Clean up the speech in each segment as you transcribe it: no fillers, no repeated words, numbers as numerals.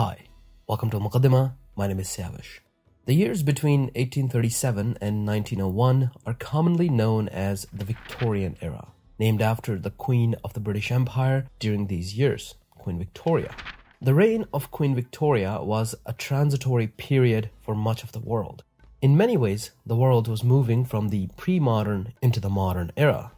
Hi, welcome to Muqaddimah. My name is Savish. The years between 1837 and 1901 are commonly known as the Victorian era, named after the Queen of the British Empire during these years, Queen Victoria. The reign of Queen Victoria was a transitory period for much of the world. In many ways, the world was moving from the pre-modern into the modern era.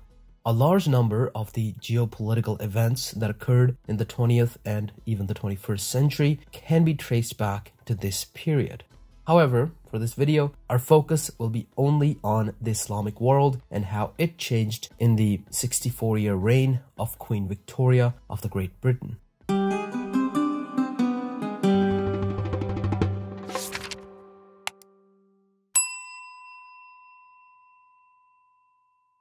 A large number of the geopolitical events that occurred in the 20th and even the 21st century can be traced back to this period. However, for this video, our focus will be only on the Islamic world and how it changed in the 64-year reign of Queen Victoria of the Great Britain.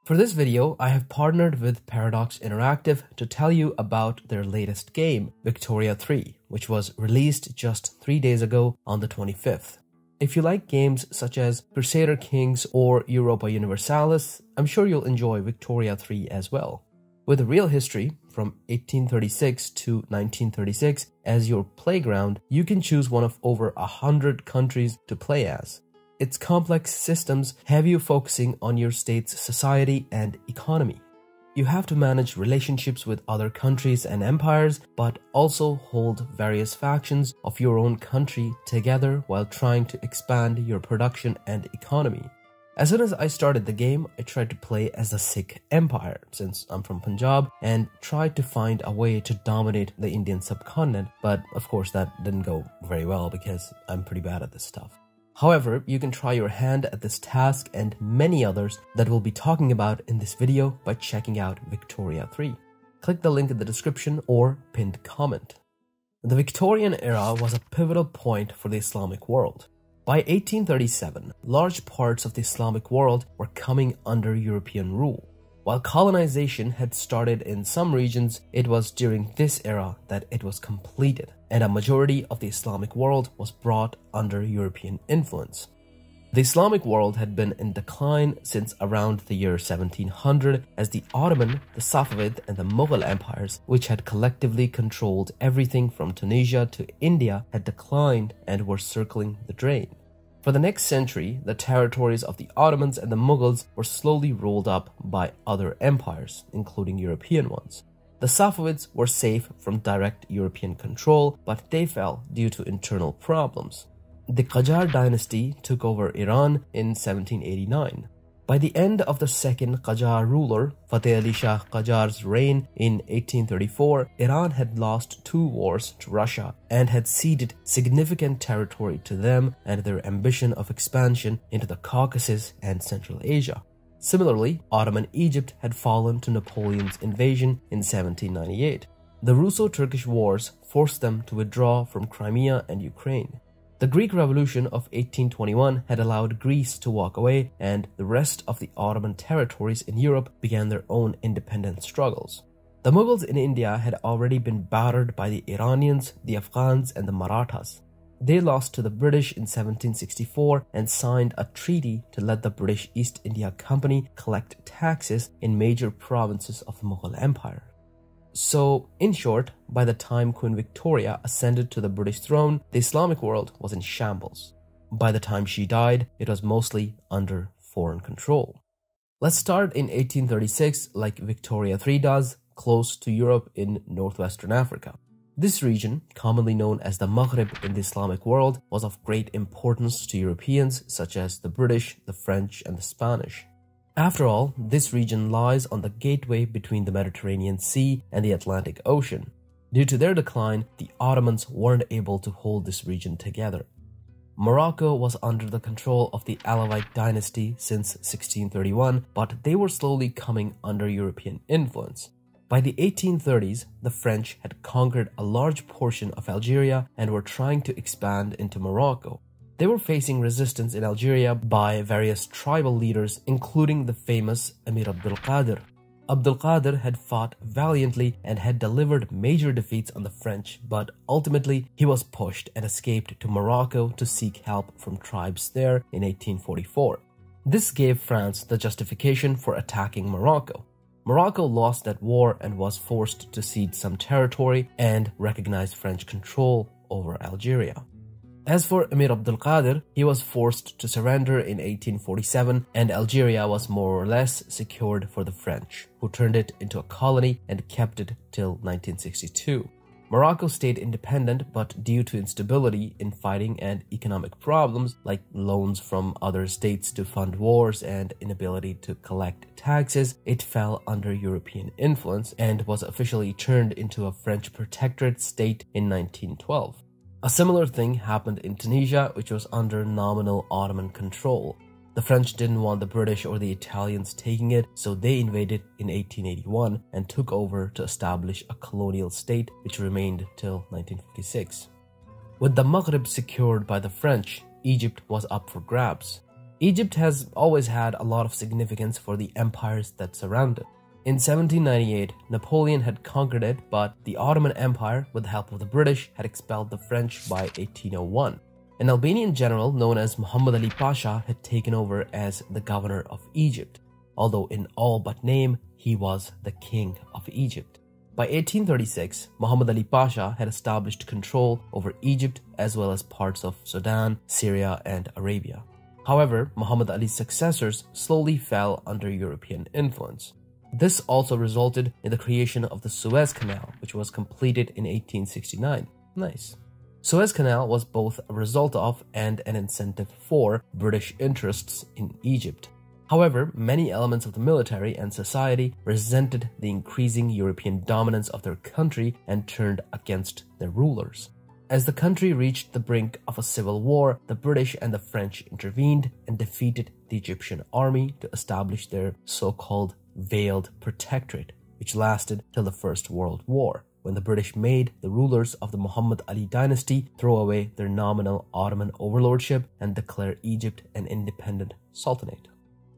For this video, I have partnered with Paradox Interactive to tell you about their latest game, Victoria 3, which was released just 3 days ago on the 25th. If you like games such as Crusader Kings or Europa Universalis, I'm sure you'll enjoy Victoria 3 as well. With a real history from 1836 to 1936 as your playground, you can choose one of over 100 countries to play as. Its complex systems have you focusing on your state's society and economy. You have to manage relationships with other countries and empires, but also hold various factions of your own country together while trying to expand your production and economy. As soon as I started the game, I tried to play as the Sikh Empire, since I'm from Punjab, and tried to find a way to dominate the Indian subcontinent, but of course that didn't go very well because I'm pretty bad at this stuff. However, you can try your hand at this task and many others that we'll be talking about in this video by checking out Victoria 3. Click the link in the description or pinned comment. The Victorian era was a pivotal point for the Islamic world. By 1837, large parts of the Islamic world were coming under European rule. While colonization had started in some regions, it was during this era that it was completed, and a majority of the Islamic world was brought under European influence. The Islamic world had been in decline since around the year 1700 as the Ottoman, the Safavid, and the Mughal empires, which had collectively controlled everything from Tunisia to India, had declined and were circling the drain. For the next century, the territories of the Ottomans and the Mughals were slowly rolled up by other empires, including European ones. The Safavids were safe from direct European control, but they fell due to internal problems. The Qajar dynasty took over Iran in 1789. By the end of the second Qajar ruler, Fateh Ali Shah Qajar's reign in 1834, Iran had lost 2 wars to Russia and had ceded significant territory to them and their ambition of expansion into the Caucasus and Central Asia. Similarly, Ottoman Egypt had fallen to Napoleon's invasion in 1798. The Russo-Turkish Wars forced them to withdraw from Crimea and Ukraine. The Greek Revolution of 1821 had allowed Greece to walk away, and the rest of the Ottoman territories in Europe began their own independent struggles. The Mughals in India had already been battered by the Iranians, the Afghans, and the Marathas. They lost to the British in 1764 and signed a treaty to let the British East India Company collect taxes in major provinces of the Mughal Empire. So, in short, by the time Queen Victoria ascended to the British throne, the Islamic world was in shambles. By the time she died, it was mostly under foreign control. Let's start in 1836, like Victoria 3 does, close to Europe in northwestern Africa. This region, commonly known as the Maghreb in the Islamic world, was of great importance to Europeans such as the British, the French, and the Spanish. After all, this region lies on the gateway between the Mediterranean Sea and the Atlantic Ocean. Due to their decline, the Ottomans weren't able to hold this region together. Morocco was under the control of the Alawite dynasty since 1631, but they were slowly coming under European influence. By the 1830s, the French had conquered a large portion of Algeria and were trying to expand into Morocco. They were facing resistance in Algeria by various tribal leaders, including the famous Emir Abdul Qadir. Abdul Qadir had fought valiantly and had delivered major defeats on the French, but ultimately he was pushed and escaped to Morocco to seek help from tribes there in 1844. This gave France the justification for attacking Morocco. Morocco lost that war and was forced to cede some territory and recognize French control over Algeria. As for Emir Abdul Qadir, he was forced to surrender in 1847 and Algeria was more or less secured for the French, who turned it into a colony and kept it till 1962. Morocco stayed independent, but due to instability in fighting and economic problems like loans from other states to fund wars and inability to collect taxes, it fell under European influence and was officially turned into a French protectorate state in 1912. A similar thing happened in Tunisia, which was under nominal Ottoman control. The French didn't want the British or the Italians taking it, so they invaded in 1881 and took over to establish a colonial state which remained till 1956. With the Maghreb secured by the French, Egypt was up for grabs. Egypt has always had a lot of significance for the empires that surround it. In 1798, Napoleon had conquered it, but the Ottoman Empire, with the help of the British, had expelled the French by 1801. An Albanian general known as Muhammad Ali Pasha had taken over as the governor of Egypt, although in all but name, he was the king of Egypt. By 1836, Muhammad Ali Pasha had established control over Egypt as well as parts of Sudan, Syria, and Arabia. However, Muhammad Ali's successors slowly fell under European influence. This also resulted in the creation of the Suez Canal, which was completed in 1869. Nice. Suez Canal was both a result of and an incentive for British interests in Egypt. However, many elements of the military and society resented the increasing European dominance of their country and turned against their rulers. As the country reached the brink of a civil war, the British and the French intervened and defeated the Egyptian army to establish their so-called veiled protectorate, which lasted till the First World War, when the British made the rulers of the Muhammad Ali dynasty throw away their nominal Ottoman overlordship and declare Egypt an independent sultanate.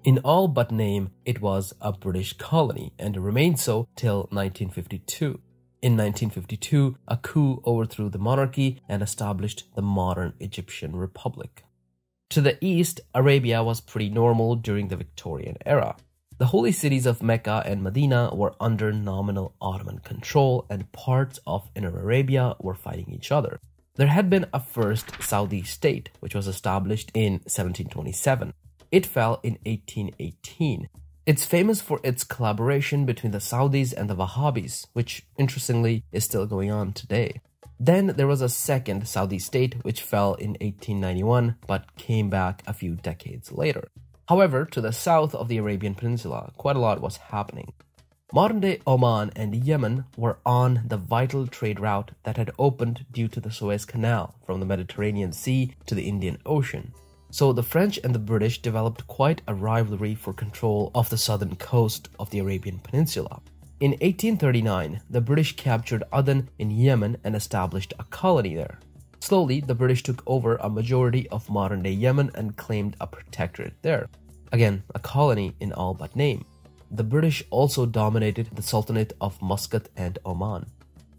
In all but name, it was a British colony and remained so till 1952. In 1952, a coup overthrew the monarchy and established the modern Egyptian Republic. To the east, Arabia was pretty normal during the Victorian era. The holy cities of Mecca and Medina were under nominal Ottoman control and parts of Inner Arabia were fighting each other. There had been a first Saudi state, which was established in 1727. It fell in 1818. It's famous for its collaboration between the Saudis and the Wahhabis, which interestingly is still going on today. Then there was a second Saudi state which fell in 1891 but came back a few decades later. However, to the south of the Arabian Peninsula, quite a lot was happening. Modern-day Oman and Yemen were on the vital trade route that had opened due to the Suez Canal from the Mediterranean Sea to the Indian Ocean. So the French and the British developed quite a rivalry for control of the southern coast of the Arabian Peninsula. In 1839, the British captured Aden in Yemen and established a colony there. Slowly, the British took over a majority of modern-day Yemen and claimed a protectorate there. Again, a colony in all but name. The British also dominated the Sultanate of Muscat and Oman.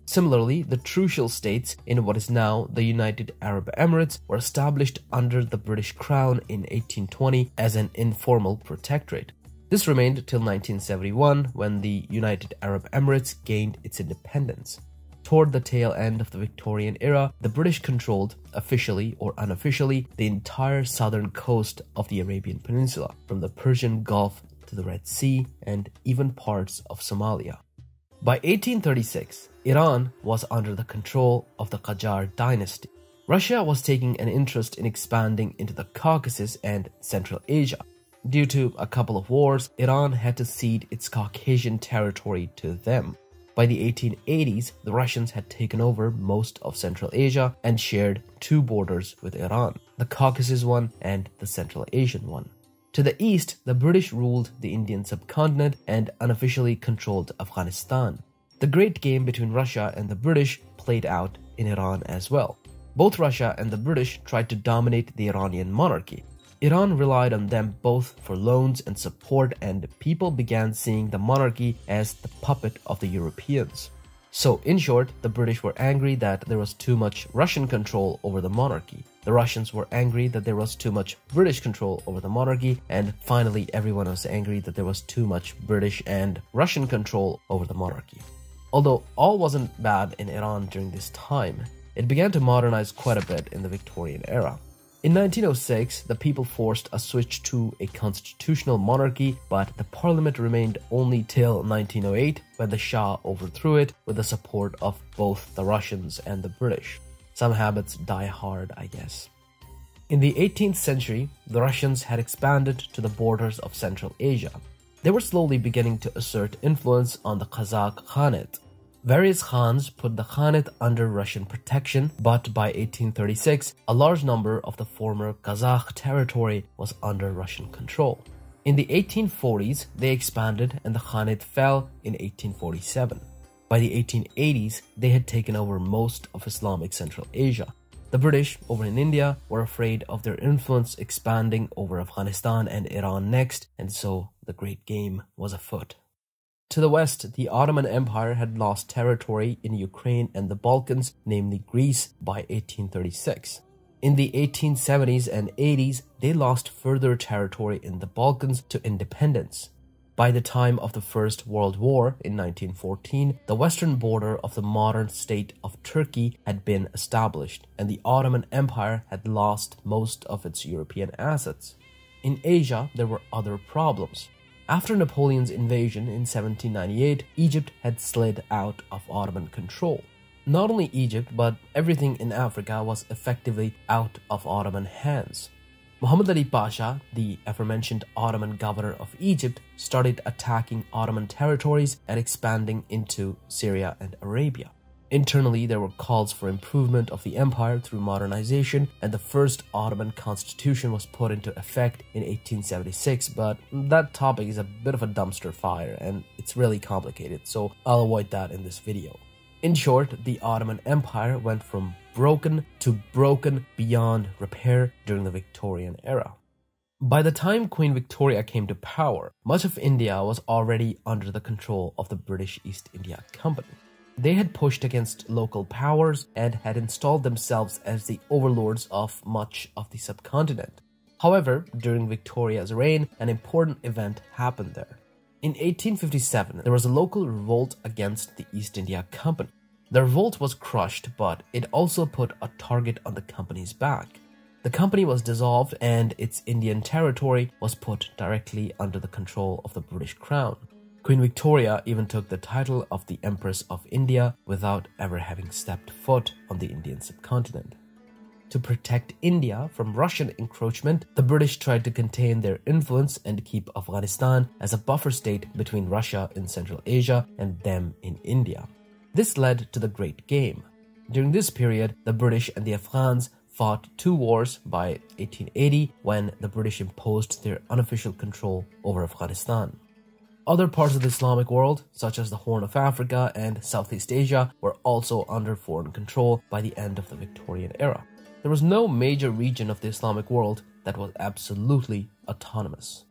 Similarly, the Trucial states in what is now the United Arab Emirates were established under the British Crown in 1820 as an informal protectorate. This remained till 1971 when the United Arab Emirates gained its independence. Toward the tail end of the Victorian era, the British controlled, officially or unofficially, the entire southern coast of the Arabian Peninsula, from the Persian Gulf to the Red Sea and even parts of Somalia. By 1836, Iran was under the control of the Qajar dynasty. Russia was taking an interest in expanding into the Caucasus and Central Asia. Due to a couple of wars, Iran had to cede its Caucasian territory to them. By the 1880s, the Russians had taken over most of Central Asia and shared two borders with Iran, the Caucasus one and the Central Asian one. To the east, the British ruled the Indian subcontinent and unofficially controlled Afghanistan. The great game between Russia and the British played out in Iran as well. Both Russia and the British tried to dominate the Iranian monarchy. Iran relied on them both for loans and support, and people began seeing the monarchy as the puppet of the Europeans. So, in short, the British were angry that there was too much Russian control over the monarchy. The Russians were angry that there was too much British control over the monarchy, and finally everyone was angry that there was too much British and Russian control over the monarchy. Although all wasn't bad in Iran during this time, it began to modernize quite a bit in the Victorian era. In 1906, the people forced a switch to a constitutional monarchy, but the parliament remained only till 1908 when the Shah overthrew it with the support of both the Russians and the British. Some habits die hard, I guess. In the 18th century, the Russians had expanded to the borders of Central Asia. They were slowly beginning to assert influence on the Kazakh Khanate. Various Khans put the Khanate under Russian protection, but by 1836, a large number of the former Kazakh territory was under Russian control. In the 1840s, they expanded and the Khanate fell in 1847. By the 1880s, they had taken over most of Islamic Central Asia. The British, over in India, were afraid of their influence expanding over Afghanistan and Iran next, and so the great game was afoot. To the west, the Ottoman Empire had lost territory in Ukraine and the Balkans, namely Greece, by 1836. In the 1870s and 80s, they lost further territory in the Balkans to independence. By the time of the First World War in 1914, the western border of the modern state of Turkey had been established, and the Ottoman Empire had lost most of its European assets. In Asia, there were other problems. After Napoleon's invasion in 1798, Egypt had slid out of Ottoman control. Not only Egypt, but everything in Africa was effectively out of Ottoman hands. Muhammad Ali Pasha, the aforementioned Ottoman governor of Egypt, started attacking Ottoman territories and expanding into Syria and Arabia. Internally, there were calls for improvement of the empire through modernization, and the first Ottoman constitution was put into effect in 1876, but that topic is a bit of a dumpster fire and it's really complicated, so I'll avoid that in this video. In short, the Ottoman Empire went from broken to broken beyond repair during the Victorian era. By the time Queen Victoria came to power, much of India was already under the control of the British East India Company. They had pushed against local powers and had installed themselves as the overlords of much of the subcontinent. However, during Victoria's reign, an important event happened there. In 1857, there was a local revolt against the East India Company. The revolt was crushed, but it also put a target on the company's back. The company was dissolved and its Indian territory was put directly under the control of the British Crown. Queen Victoria even took the title of the Empress of India without ever having stepped foot on the Indian subcontinent. To protect India from Russian encroachment, the British tried to contain their influence and keep Afghanistan as a buffer state between Russia in Central Asia and them in India. This led to the Great Game. During this period, the British and the Afghans fought two wars by 1880 when the British imposed their unofficial control over Afghanistan. Other parts of the Islamic world, such as the Horn of Africa and Southeast Asia, were also under foreign control by the end of the Victorian era. There was no major region of the Islamic world that was absolutely autonomous.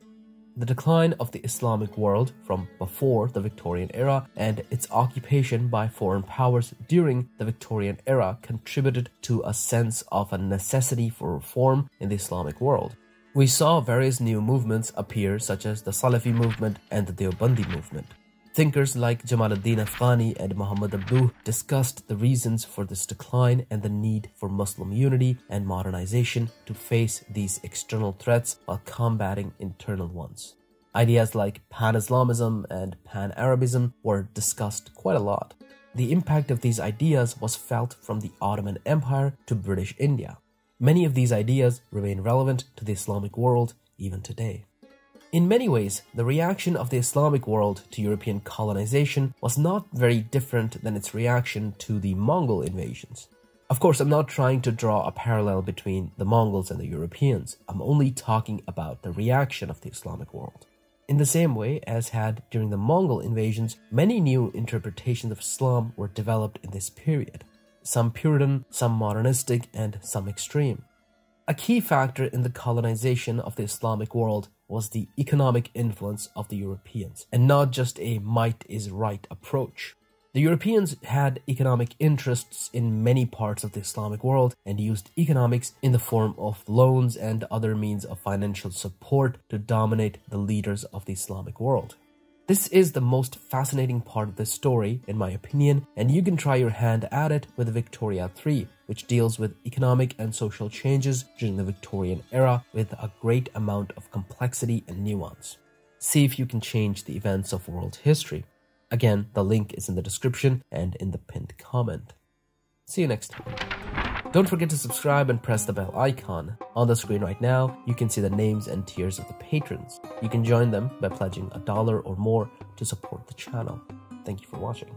The decline of the Islamic world from before the Victorian era and its occupation by foreign powers during the Victorian era contributed to a sense of a necessity for reform in the Islamic world. We saw various new movements appear, such as the Salafi movement and the Deobandi movement. Thinkers like Jamaluddin Afghani and Muhammad Abduh discussed the reasons for this decline and the need for Muslim unity and modernization to face these external threats while combating internal ones. Ideas like Pan-Islamism and Pan-Arabism were discussed quite a lot. The impact of these ideas was felt from the Ottoman Empire to British India. Many of these ideas remain relevant to the Islamic world even today. In many ways, the reaction of the Islamic world to European colonization was not very different than its reaction to the Mongol invasions. Of course, I'm not trying to draw a parallel between the Mongols and the Europeans. I'm only talking about the reaction of the Islamic world. In the same way as had during the Mongol invasions, many new interpretations of Islam were developed in this period. Some Puritan, some modernistic, and some extreme. A key factor in the colonization of the Islamic world was the economic influence of the Europeans, and not just a might is right approach. The Europeans had economic interests in many parts of the Islamic world and used economics in the form of loans and other means of financial support to dominate the leaders of the Islamic world. This is the most fascinating part of this story, in my opinion, and you can try your hand at it with Victoria 3, which deals with economic and social changes during the Victorian era with a great amount of complexity and nuance. See if you can change the events of world history. Again, the link is in the description and in the pinned comment. See you next time. Don't forget to subscribe and press the bell icon. On the screen right now, you can see the names and tiers of the patrons. You can join them by pledging $1 or more to support the channel. Thank you for watching.